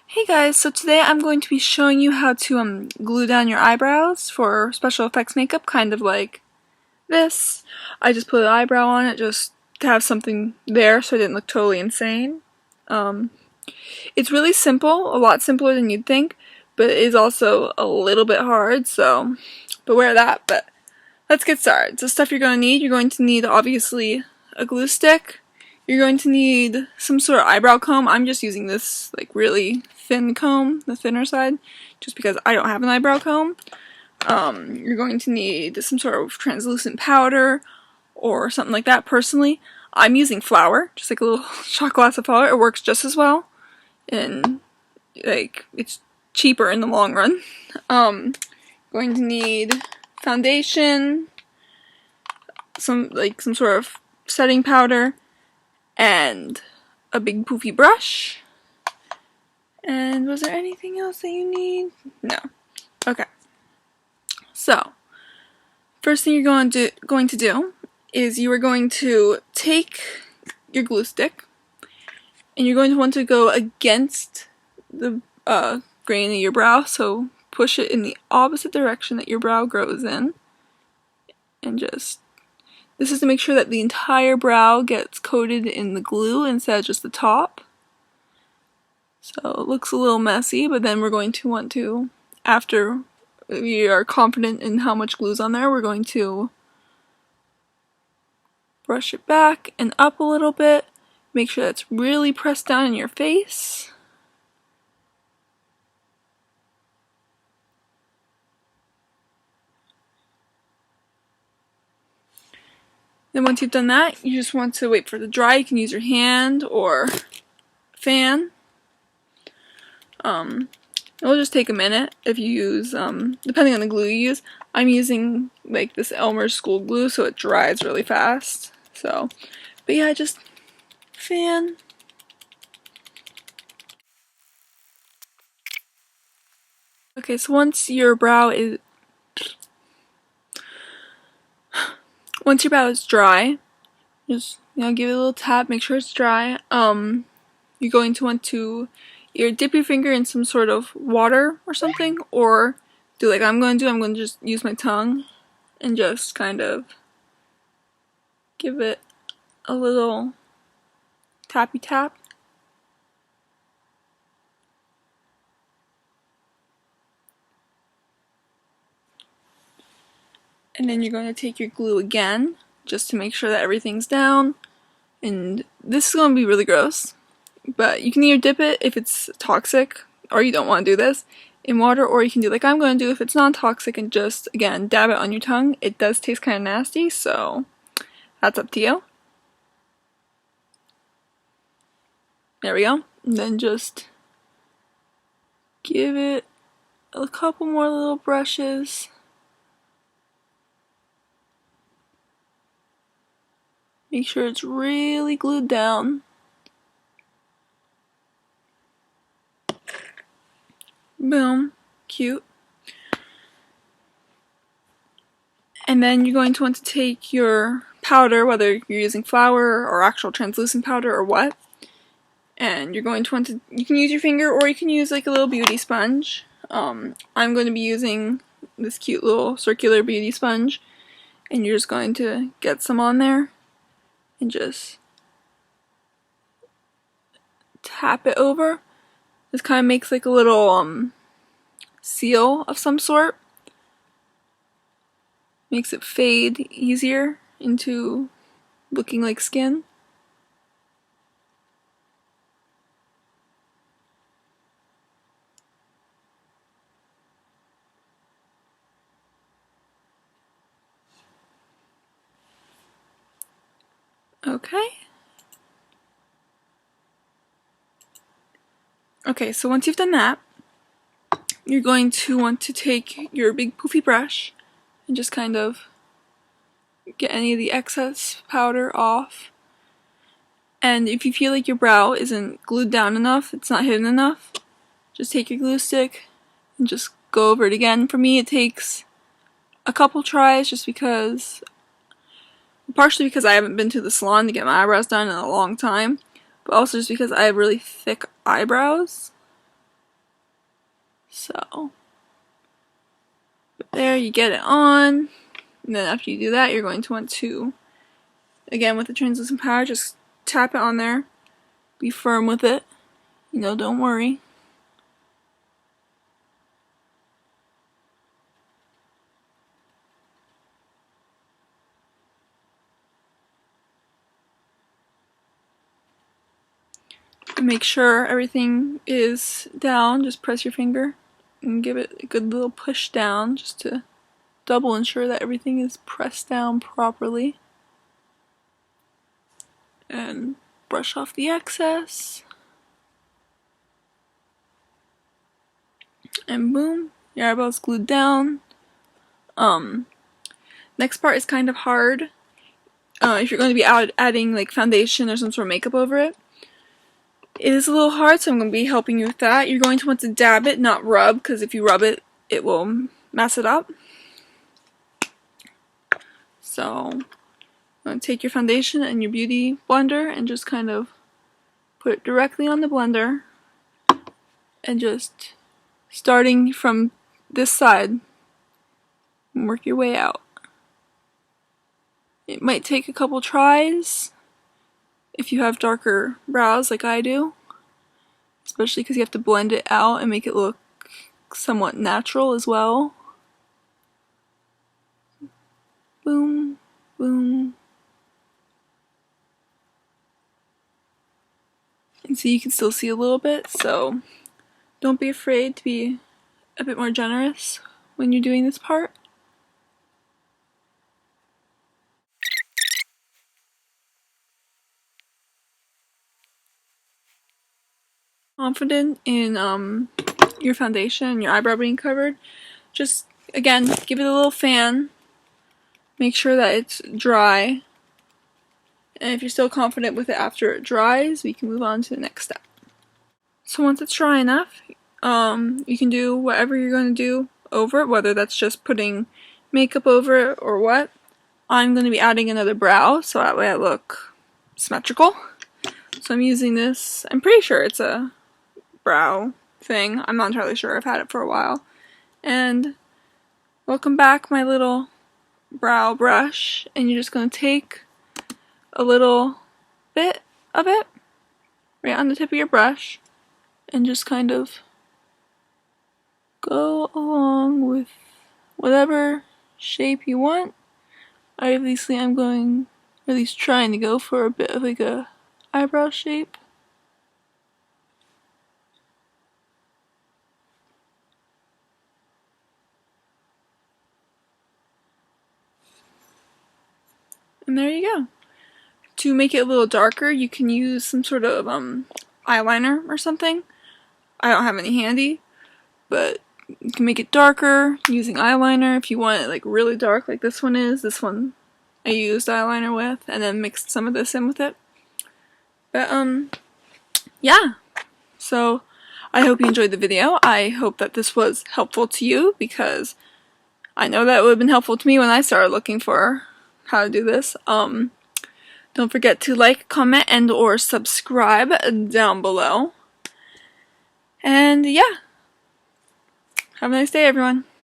Hey guys, so today I'm going to be showing you how to glue down your eyebrows for special effects makeup, kind of like this. I just put an eyebrow on it just to have something there so it didn't look totally insane. Um, it's really simple, a lot simpler than you'd think, but it is also a little bit hard, so beware of that. But let's get started. So stuff you're going to need obviously a glue stick. You're going to need some sort of eyebrow comb. I'm just using this like really thin comb, the thinner side, just because I don't have an eyebrow comb. You're going to need some sort of translucent powder or something like that. Personally, I'm using flour, just like a little shot glass of flour. It works just as well, and like it's cheaper in the long run. Going to need foundation, some sort of setting powder, and a big poofy brush. And was there anything else that you need? No. Okay. So, first thing you're going to do is you are going to take your glue stick and you're going to want to go against the grain of your brow, so push it in the opposite direction that your brow grows in, and this is to make sure that the entire brow gets coated in the glue instead of just the top. So it looks a little messy, but then we're going to want to, after we are confident in how much glue's on there, we're going to brush it back and up a little bit. Make sure that's really pressed down in your face. Then once you've done that, you just want to wait for it to dry. You can use your hand or fan. It'll just take a minute if you use, depending on the glue you use. I'm using like this Elmer's school glue, so it dries really fast. So, but yeah, just fan. Okay, so once your brow is dry, just give it a little tap, make sure it's dry. You're going to want to either dip your finger in some sort of water or something, or do like I'm going to do. I'm going to just use my tongue and just kind of give it a little tappy tap. And then you're going to take your glue again, just to make sure that everything's down. And this is going to be really gross, but you can either dip it if it's toxic, or you don't want to do this, in water, or you can do like I'm going to do if it's non-toxic and just, again, dab it on your tongue. It does taste kind of nasty, so that's up to you. There we go. And then just give it a couple more little brushes. Make sure it's really glued down. Boom. Cute. And then you're going to want to take your powder, whether you're using flour or actual translucent powder or what, and you're going to want to, you can use your finger or you can use like a little beauty sponge. I'm going to be using this cute little circular beauty sponge, and you're just going to get some on there and just tap it over. This kind of makes like a little seal of some sort. Makes it fade easier into looking like skin. Okay. Okay, so once you've done that, you're going to want to take your big poofy brush and just kind of get any of the excess powder off. And if you feel like your brow isn't glued down enough, it's not hidden enough, just take your glue stick and just go over it again. For me, it takes a couple tries just because, partially because I haven't been to the salon to get my eyebrows done in a long time, but also just because I have really thick eyebrows. So there, you get it on, and then after you do that, you're going to want to, again with the translucent powder, just tap it on there. Be firm with it, you know, don't worry. And make sure everything is down, just press your finger and give it a good little push down just to double ensure that everything is pressed down properly. And brush off the excess. And boom, your eyeball's glued down. Next part is kind of hard. If you're going to be adding like foundation or some sort of makeup over it. It is a little hard, so I'm going to be helping you with that. You're going to want to dab it, not rub, because if you rub it, it will mess it up. So, I'm going to take your foundation and your beauty blender and just kind of put it directly on the blender. And just starting from this side, and work your way out. It might take a couple tries if you have darker brows like I do, especially because you have to blend it out and make it look somewhat natural as well. Boom, boom. And see, you can still see a little bit, so don't be afraid to be a bit more generous when you're doing this part. Confident in your foundation and your eyebrow being covered, just again give it a little fan, make sure that it's dry, and if you're still confident with it after it dries, we can move on to the next step. So once it's dry enough, you can do whatever you're going to do over it, whether that's just putting makeup over it or what. I'm going to be adding another brow so that way I look symmetrical. So I'm using this, I'm pretty sure it's a brow thing. I'm not entirely sure. I've had it for a while. And welcome back, my little brow brush. And you're just going to take a little bit of it right on the tip of your brush and just kind of go along with whatever shape you want. Obviously I'm going, or at least trying to go for a bit of like a eyebrow shape. And there you go. To make it a little darker, you can use some sort of eyeliner or something. I don't have any handy, but you can make it darker using eyeliner if you want it like really dark like this one is. This one I used eyeliner with and then mixed some of this in with it. But yeah. So I hope you enjoyed the video. I hope that this was helpful to you because I know that it would have been helpful to me when I started looking for how to do this. Don't forget to like, comment, and or subscribe down below. And yeah, have a nice day, everyone.